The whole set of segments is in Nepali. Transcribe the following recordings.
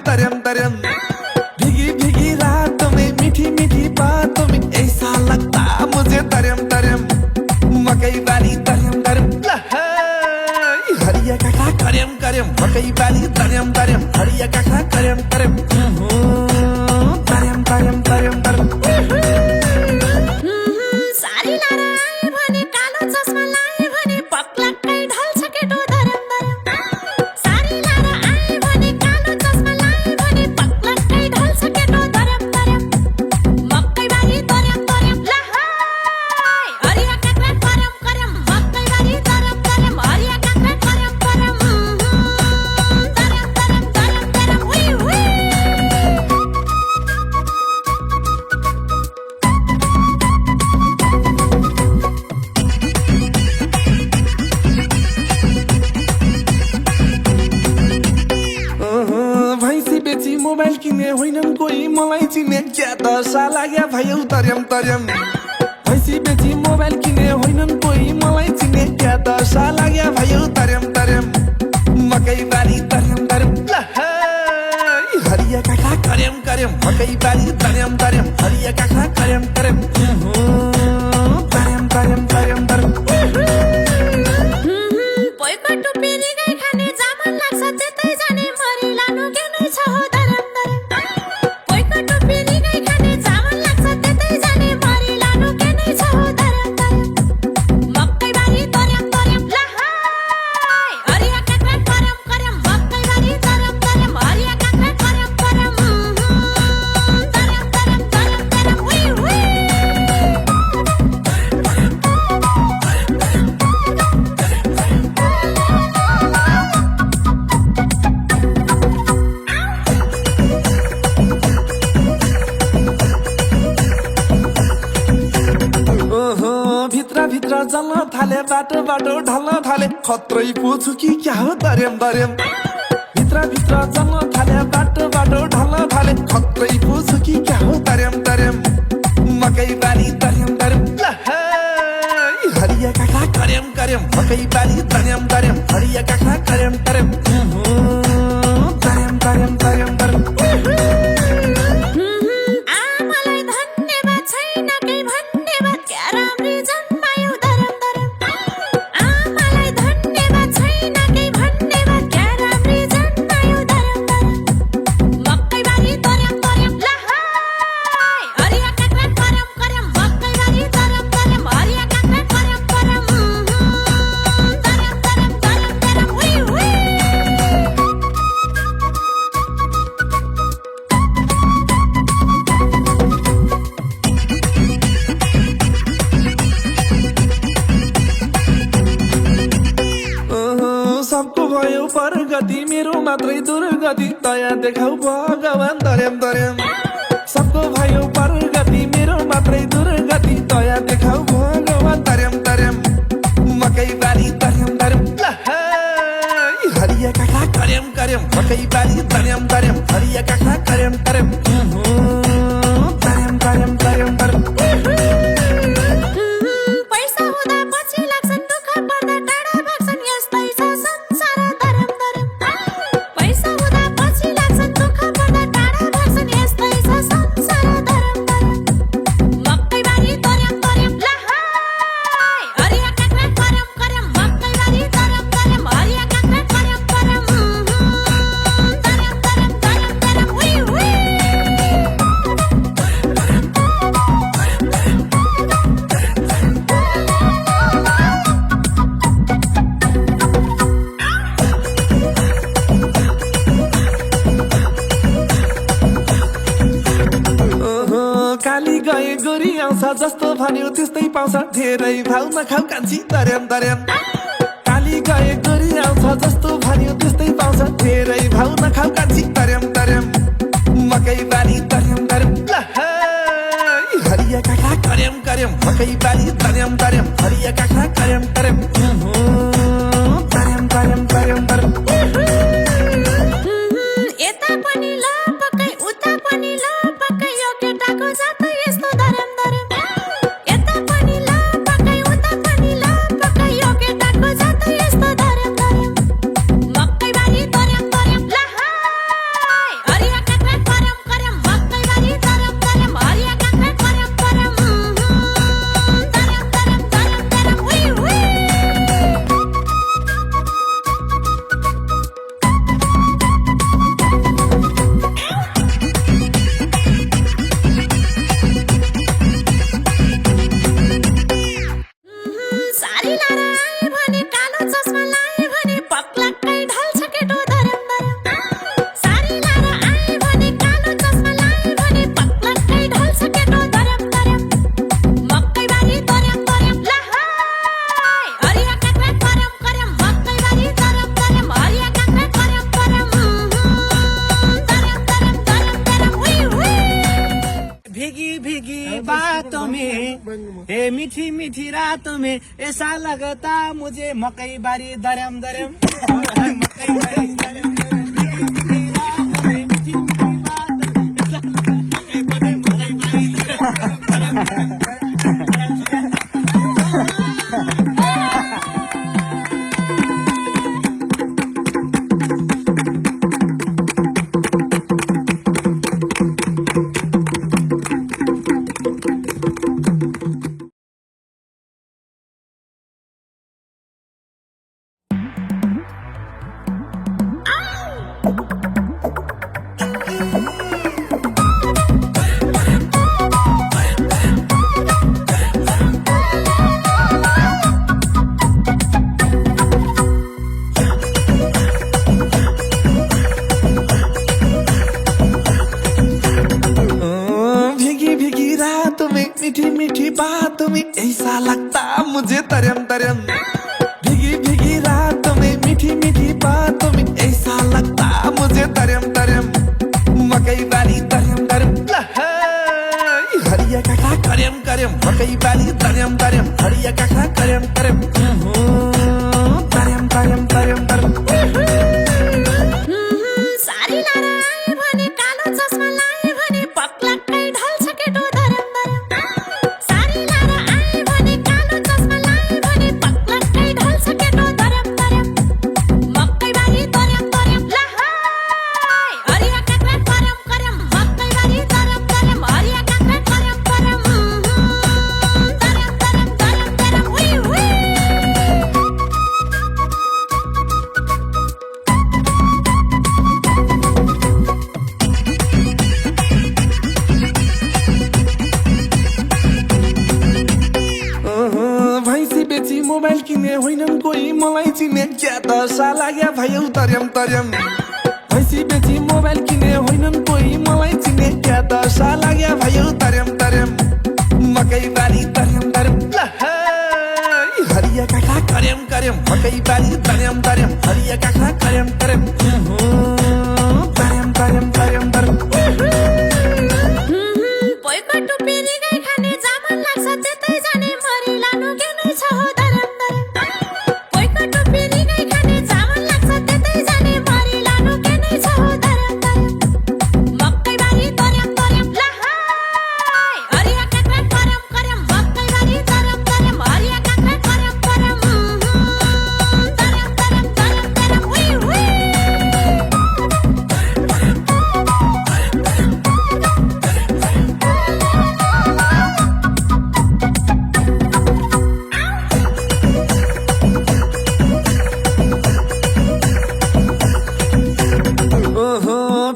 तरम तरम। भीगी भीगी रातों में मीठी मीठी बातों में ऐसा लगता मुझे तरम तरम। मकई वाली तरम तरम हरिया काका करम करम। मकई वाली तरम तरम हरिया काका करम करम। तरम तरम तरम तरम। सारी लारा आए भने कालो चस्मा लाए भने पक्लक्कै ढल्छ केटो धरम धरम। सारी लारा आए भने कालो चस्मा लाए भने पक्लक्कै ढल्छ केटो धरम धरम। मकै बारी तरम तरम लहाई हरिया काका करम करम। मकै बारी तरम तरम हरिया काका करम करम। तरम तरम तरम तरम हुई हुई। भैँसी बेची मोबाइल किने होइनन् कोही मलाई चिने। क्या दशा लाग्या भयो तरम तरम। भैँसी बेची मोबाइल किने होइनन् कोही मलाई चिने। क्या दशा लाग्या भयो तरम तरम। मकै बारी तरम तरम हरिया काका करम करम। मकै बारी तरम तरम हरिया काका करम करम। तरम तरम तरम तरम। पोइको टुप्पीरी गई खाने जामन लाग्छ त्यतै जाने मरि लानु के नै छ हो धरम धरम। पोइको टुप्पीरी गई खाने जामन लाग्छ त्यतै जाने मरि लानु के नै छ हो धरम धरम। मकै बारी तरम तरम लहाई हरिया काका करम करम। मकै बारी तरम तरम हरिया काका करम करम। तरम तरम तरम तरम हुई हुई। भित्र भित्र जल्न थाले बाटो बाटो ढल्न थाले। खत्रै पुछु कि क्या हो तरम तरम। भित्र भित्र जल्न थाले बाटो बाटो ढल्न थाले। खत्रै पुछु कि क्या हो तरम तरम। मकै बारी तरम तरम हरिया काका करम करम। मकै बारी तरम तरम हरिया काका करम करम। तरम तरम तरम तरम। आमालाई धन्यवाद छैन केही भन्नेबाद क्या राम्री जन्मायो धरम धरम। आमालाई धन्यवाद छैन केही भन्नेबाद क्या राम्री जन्मायो धरम धरम। मकै बारी तरम तरम लहाई हरिया काका करम करम। मकै बारी तरम तरम हरिया काका करम करम। तरम तरम तरम तरम हुई हुई। सबको भयो परगति मेरो मात्रै दुर्गति। दया देखाउ भगवान तरम तरम। सबको भयो परगति मेरो मात्रै दुर्गति। दया देखाउ भगवान तरम तरम। मकै बारी तरम तरम हरिया काका करम करम। मकै बारी तरम तरम हरिया काका करम करम। तरम तरम तरम तरम। पैसा हुँदा पछि लाग्छन् दुःख पर्दा टाढा भाग्छन् यस्तै छ संसार धरम धरम। पैसा हुँदा पछि लाग्छन् दुःख पर्दा टाढा भाग्छन् यस्तै छ संसार धरम धरम। मकै बारी तरम तरम लहाई हरिया काका करम करम। मकै बारी तरम तरम हरिया काका करम करम। तरम तरम तरम तरम हुई हुई। काली गए गोरी आउँछ जस्तो भन्यो त्यस्तै पाउँछ। धेरै भाउ नखाउ कान्छी तरम तरम। काली गए गोरी आउँछ जस्तो भन्यो त्यस्तै पाउँछ। धेरै भाउ नखाउ कान्छी तरम तरम। मकै बारी तरम तरम हरिया काका करम करम। मकै बारी तरम तरम हरिया काका करम करम। तरम तरम तरम तरम। यता पनि ल पक्कै उता पनि ल पक्कै यो केटाको जात यस्तो धरम धरम। यता पनि ल पक्कै उता पनि ल पक्कै यो केटाको जात यस्तो धरम धरम। मकै बारी तरम तरम लहाई हे मीठी मीठी रातों में ऐसा लगता मुझे मकई बारी दरम दरम मकई बारी दरम दरम मीठी रातों में मीठी मीठी बातों में ऐसा लगता मकई बारी दरम दरम मीठी मीठी बातों में ऐसा लगता मुझे तरम तरम भीगी भीगी रातों में मीठी मीठी बातों में ऐसा लगता मुझे तरम तरम मकई बाली तरम तरम हरिया काका करम करम मकई बाली तरम तरम हरिया काका करम करम तरम तरम तरम तरम सारी लड़ाई भने कालो चस्मा लाए भने पक्लक्कै ढल्छ केटो धरम धरम सारी लड़ाई भने कालो चस्मा लाए भने पक्लक्कै ढल्छ केटो धरम धरम मकै बारी धरम धरम लहाई हरिया काक्रा करम करम मकै बारी धरम धरम हरिया काक्रा करम करम धरम धरम धरम धरम हुई हुई भैँसी बेची मोबाइल किने होइनन् कोही मलाई चिने क्या दशा लाग्या भयो तरम तरम भैँसी बेची मोबाइल किने होइनन् कोही मलाई चिने क्या दशा लाग्या भयो तरम तरम मकै बाली तरम तरम हरिया काका करम करम मकै बाली तरम तरम हरिया काका करम करम तरम तरम तरम तरम पोइको टुप्पीले गाई खाने जामन लाग्छ त्यतै जाने मरि लानु के नै छ हो धरम धरम पोइको टुप्पीले गाई खाने जामन लाग्छ त्यतै जाने मरि लानु के नै छ हो धरम धरम मकै बारी तरम तरम लहाई हरिया काक्रा करम करम मकै बारी तरम तरम हरिया काक्रा करम करम तरम तरम तरम तरम हुई हुई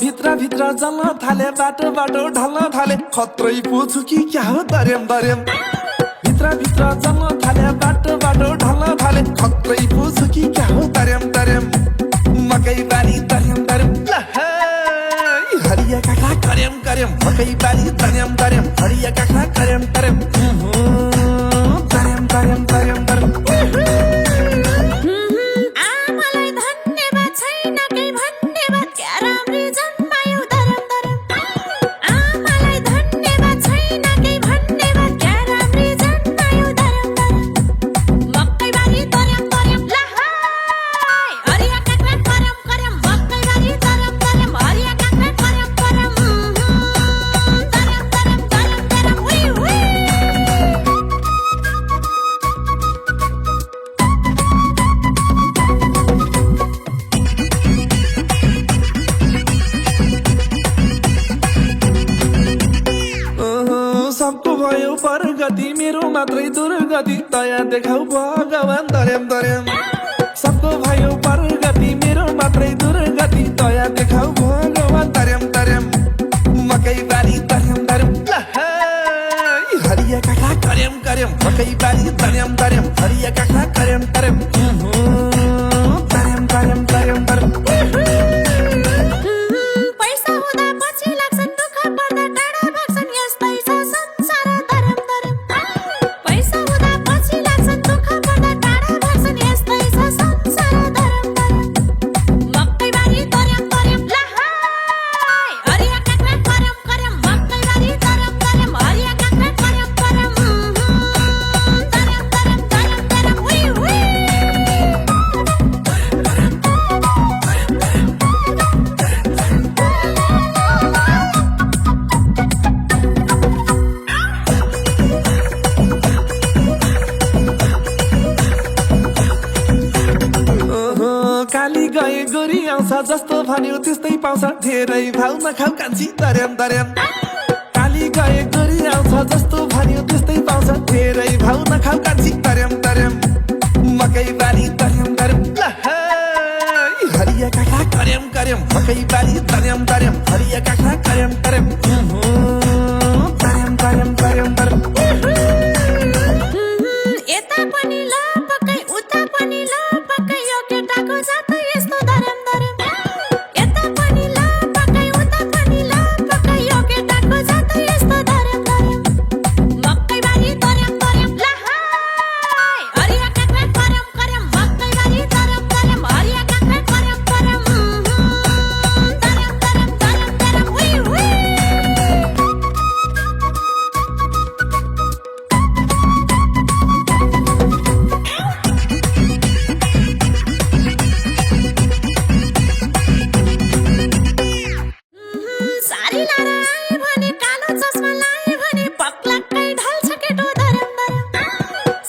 भित्र भित्र जल्न थाले बाटो बाटो ढल्न थाले खत्रै पुछु कि क्या हो दरेम दरेम भित्र भित्र जल्न थाले बाटो बाटो ढल्न थाले खत्रै पुछु कि क्या हो दरेम दरेम मकै बाली दरेम दरेम हरिया काका करम करम मकै बाली दरेम दरेम हरिया काका करम करम दरेम दरेम दरेम दरेम आमालाई धन्यवाद छैन केही धन्यवाद क्या राम्री जन्मायो धरम धरम आमालाई धन्यवाद छैन केही धन्यवाद क्या राम्री जन्मायो धरम धरम मकै बारी तरम तरम लहाई हरिया काक्रा करम करम मकै बारी तरम तरम हरिया काक्रा करम करम तरम तरम तरम तरम हुई हुई सबको भयो परगति मेरो मात्रै दुर्गति दया देखाउ भगवान दरेम दरेम सबको भयो परगति मेरो मात्रै दुर्गति दया देखाउ भगवान दरेम दरेम मकै बाली दरेम दरेम हरिया काका करम करम मकै बाली दरेम दरेम हरिया काका करम करम दरेम दरेम दरेम दरेम पैसा हुँदा पछि लाग्छन् दुःख पर्दा टाढा भाग्छन् यस्तै छ संसार धरम धरम पैसा हुँदा पछि लाग्छन् दुःख पर्दा टाढा भाग्छन् यस्तै छ संसार धरम धरम मकै बारी तरम तरम लहाई आउँछ जस्तो भन्यो त्यस्तै पाउँछ धेरै भाउ नखाउ कान्छी दर्याम दर्याम काली गए गोरी आउँछ जस्तो भन्यो त्यस्तै पाउँछ धेरै भाउ नखाउ कान्छी दर्याम दर्याम मकै बारी दर्याम दर्याम हरिया काँक्रा कर्याम कर्याम मकै बारी दर्याम दर्याम हरिया काँक्रा कर्याम कर्याम दर्याम दर्याम दर्याम दर्याम यता पनि ल पक्कै उता पनि ल पक्कै यो केटाको जात यस्तो धरम धरम यता पनि ल पक्कै उता पनि ल पक्कै यो केटाको जात यस्तो धरम धरम मकै बारी धरम धरम ल हाय हरिया काँक्रा करम करम मकै बारी धरम धरम हरिया काँक्रा करम करम धरम धरम धरम धरम उइ उइ सारी लारा आए भने कालो चस्मा लाए भने पक्लक्कै ढल्छ केटो धरम धरम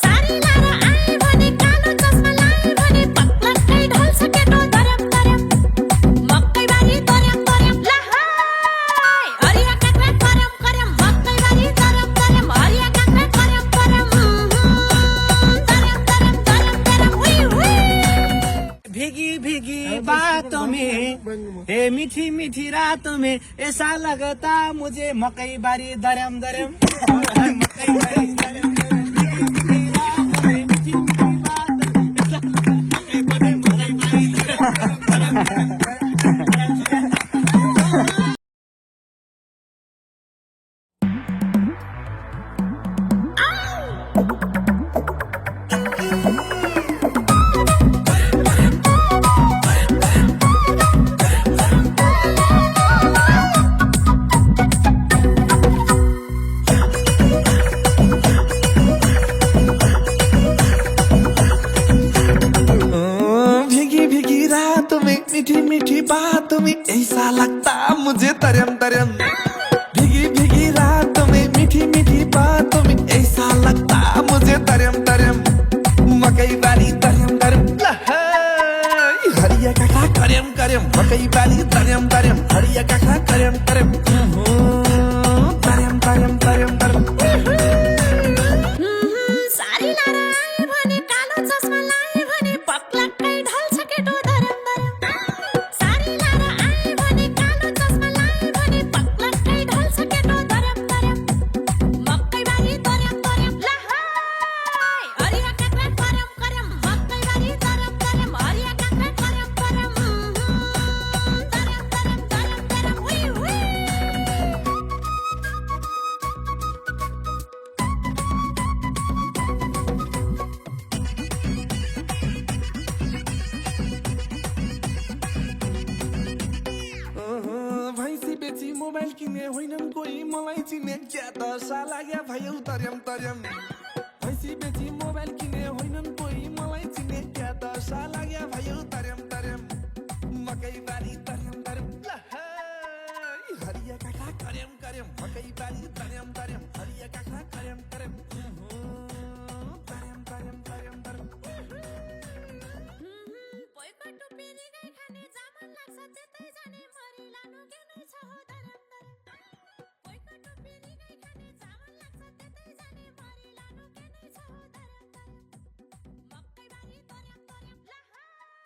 सारी लारा आए भने कालो चस्मा लाए भने पक्लक्कै ढल्छ केटो धरम धरम मकै बारी धरम धरम ल हाय हरिया काँक्रा करम करम मकै बारी धरम धरम हरिया काँक्रा करम करम धरम धरम धरम धरम उइ उइ भीगी भीगी बातों में हे मीठी मीठी रातों में ऐसा लगता मुझे मकई बारी दरम दरम मकई बारी दरम दरम भीगी भीगी रातों में मीठी मीठी बातों में ऐसा लगता मकई बारी दरम दरम भीगी भीगी रातों में मीठी मीठी बातों में ऐसा लगता मुझे तरम तरम भीगी भीगी रातों में मीठी मीठी बातों में ऐसा लगता मुझे तरम तरम मकई बारी तरम तरम हरिया काँक्रा कर्याम कर्याम मकई बारी तरम तरम हरिया काँक्रा कर्याम कर्याम तरम तरम तरम तरम सारी लारा आए भने कालो चस्मा लाए भने पक्लक्कै ढल्छ केटो धरम धरम सारी लारा आए भने कालो चस्मा लाए भने पक्लक्कै ढल्छ केटो धरम धरम मकै बारी धरम धरम ल हाय हरिया काँक्रा करम करम मकै बारी धरम धरम हरिया काँक्रा करम करम धरम धरम धरम धरम उइ उइ भैँसी बेची मोबाइल किने होइनन् कोही मलाई चिने क्या दशा लाग्या भयो तरम तरम भैँसी बेची मोबाइल किने होइनन् कोही मलाई चिने क्या दशा लाग्या भयो